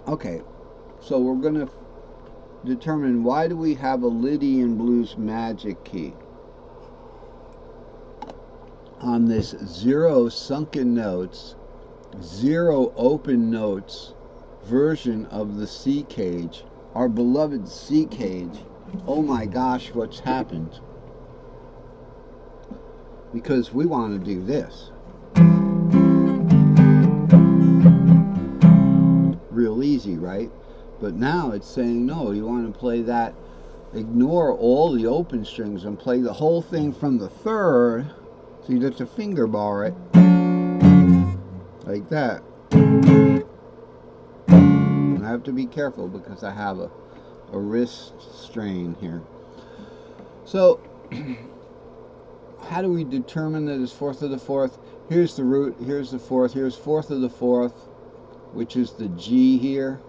Okay, so we're going to determine why do we have a Lydian blues magic key on this 0 sunken notes, 0 open notes version of the C cage, our beloved C cage. Oh my gosh, what's happened? Because we want to do this. Real easy, right? But now it's saying no, you want to play that, ignore all the open strings and play the whole thing from the third. So you just a finger bar it like that. And I have to be careful because I have a wrist strain here. So how do we determine that it's fourth of the fourth? Here's the root, here's the fourth, here's fourth of the fourth, which is the G here.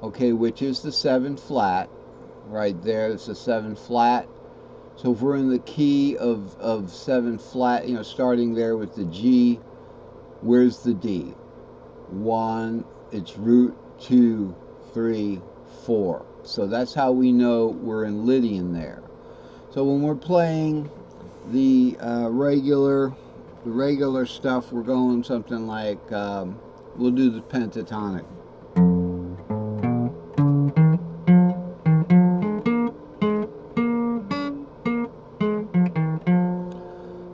Okay, which is the 7 flat. Right there, it's a 7 flat. So if we're in the key of 7 flat, starting there with the G, where's the D? 1, it's root 2, 3, 4. So that's how we know we're in Lydian there. So when we're playing the regular stuff, we're going something like, we'll do the pentatonic.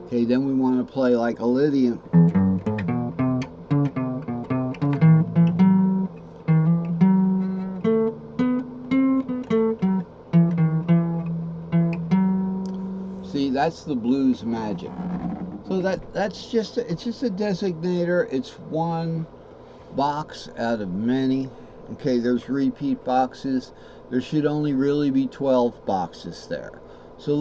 Okay, then we want to play like a Lydian. See, that's the blues magic. So that's just it's just a designator. It's one box out of many. Okay, there's repeat boxes. There should only really be 12 boxes there. So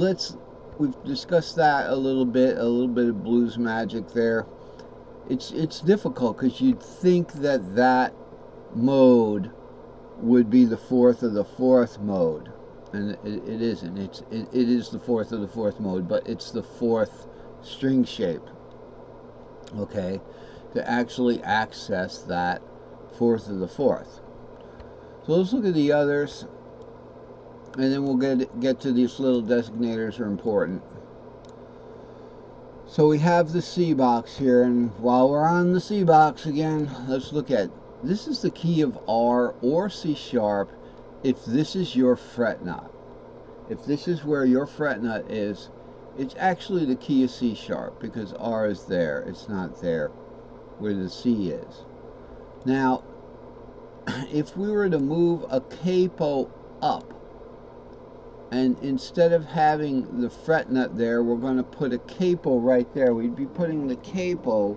we've discussed that a little bit of blues magic there. It's difficult because you'd think that mode would be the fourth of the fourth mode, and it isn't. It is the fourth of the fourth mode, but it's the fourth string shape. Okay, to actually access that fourth of the fourth. So let's look at the others, and then we'll get to these little designators are important. So we have the C box here, and while we're on the C box again, let's look at this is the key of R or C sharp if this is your fret nut. If this is where your fret nut is, it's actually the key of C sharp because R is there. It's not there where the C is. Now, if we were to move a capo up, and instead of having the fret nut there, we're going to put a capo right there. We'd be putting the capo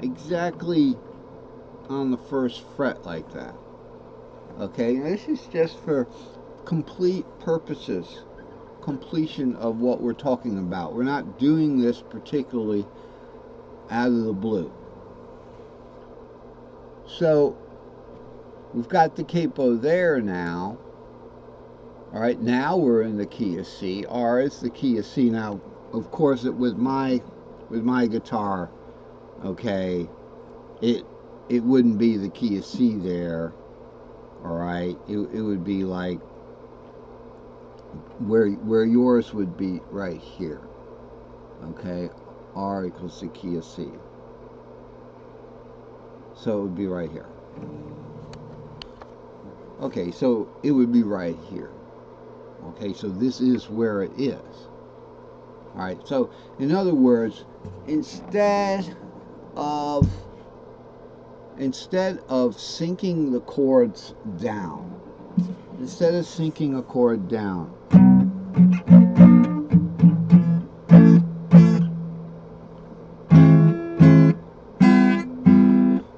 exactly on the first fret like that. Okay, now this is just for complete purposes, completion of what we're talking about. We're not doing this particularly out of the blue. So we've got the capo there now. All right, now we're in the key of C. R is the key of C. Now, of course, with my guitar, okay, it wouldn't be the key of C there. All right, it would be like where yours would be right here. Okay, R equals the key of C. So it would be right here. Okay, so it would be right here. Okay, so this is where it is. All right, so in other words, instead of sinking the chords down, instead of sinking a chord down,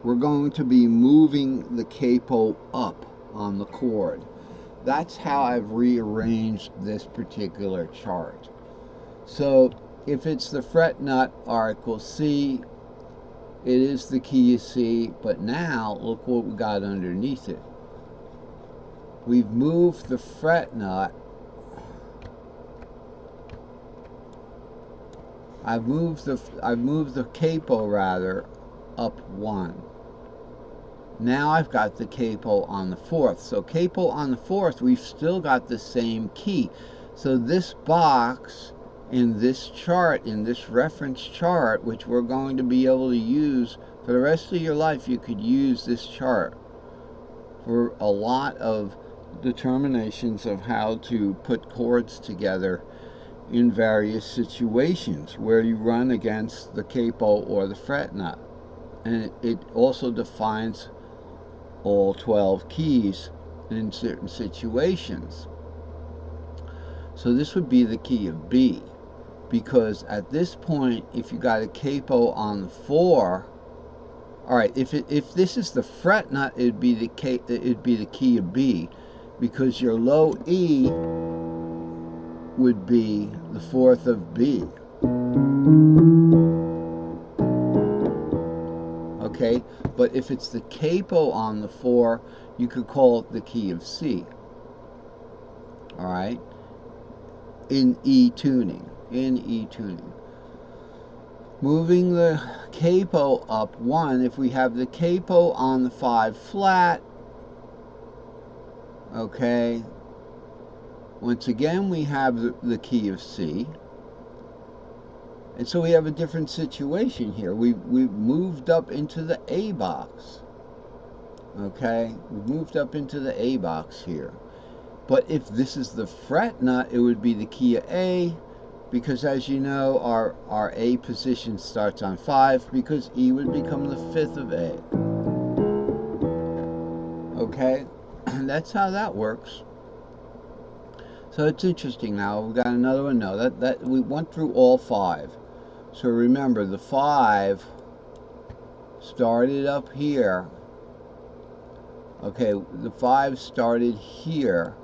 we're going to be moving the capo up on the chord. That's how I've rearranged this particular chart. So if it's the fret nut, R equals C, it is the key of C, but now look what we got underneath it. We've moved the fret nut. I've moved the capo rather up 1. Now I've got the capo on the fourth. So capo on the fourth, we've still got the same key. So this box in this chart, in this reference chart, which we're going to be able to use for the rest of your life, you could use this chart for a lot of determinations of how to put chords together in various situations where you run against the capo or the fret nut. And it also defines all 12 keys in certain situations. So this would be the key of B, because at this point, if you got a capo on the 4, all right, if this is the fret nut, it'd be the key of B, because your low E would be the fourth of B. Okay, but if it's the capo on the 4, you could call it the key of C. All right, in E tuning, Moving the capo up 1, if we have the capo on the 5 flat, okay, once again we have the key of C. And so we have a different situation here. We've moved up into the A box. Okay, we've moved up into the A box here. But if this is the fret nut, it would be the key of A, because as you know, our A position starts on 5, because E would become the 5th of A. Okay, that's how that works. So it's interesting. Now we've got another one. No, that we went through all 5. So remember, the 5 started up here. Okay, the 5 started here.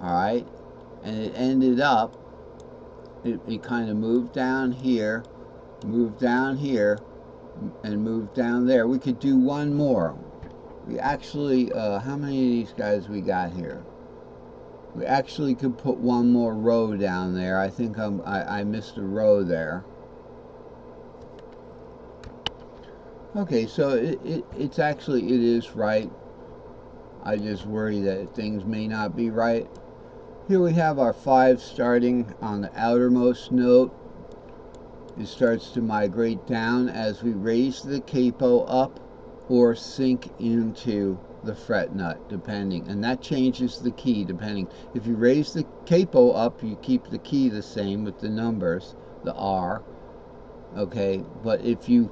Alright, and it ended up, it kind of moved down here, and moved down there. We could do one more. We actually, how many of these guys we got here? We actually could put one more row down there. I think I missed a row there. Okay, so it's actually, it is right. I just worry that things may not be right. Here we have our 5 starting on the outermost note. It starts to migrate down as we raise the capo up or sink into the fret nut, depending, and that changes the key depending. If you raise the capo up, you keep the key the same with the numbers, the R. Okay, but if you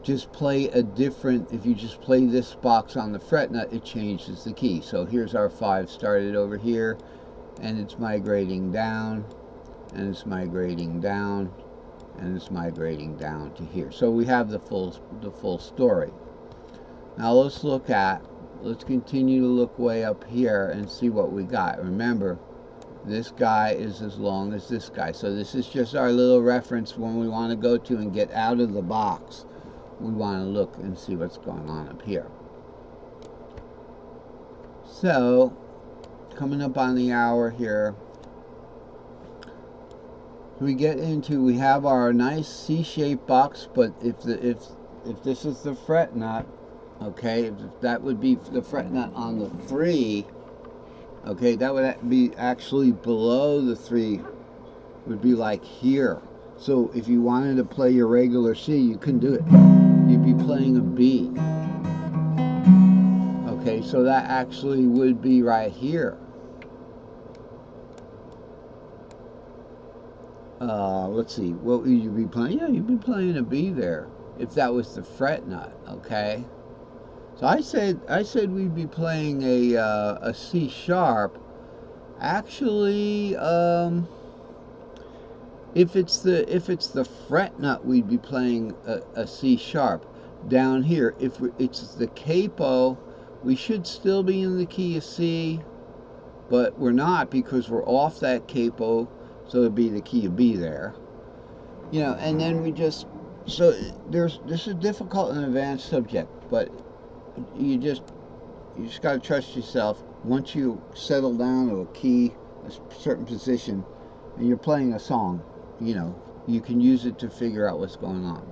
just play if you just play this box on the fret nut, it changes the key. So here's our 5 started over here, and it's migrating down, and it's migrating down, and it's migrating down to here. So we have the full story. Now let's continue to look way up here and see what we got. Remember, this guy is as long as this guy. So this is just our little reference when we want to go to and get out of the box. We want to look and see what's going on up here. So, coming up on the hour here, we have our nice C-shaped box, but if this is the fret nut, okay, if that would be the fret nut on the 3, okay, that would be actually below the 3, would be like here. So if you wanted to play your regular C, you couldn't do it. You'd be playing a B. Okay, so that actually would be right here. Let's see, what would you be playing? Yeah, you'd be playing a B there, if that was the fret nut, okay? So I said we'd be playing a C sharp. Actually, if it's the fret nut, we'd be playing a C sharp. Down here, if it's the capo, we should still be in the key of C, but we're not because we're off that capo, so it'd be the key of B there. You know, and then so this is difficult and advanced subject, but you just got to trust yourself. Once you settle down to a key, a certain position, and you're playing a song, you know, you can use it to figure out what's going on.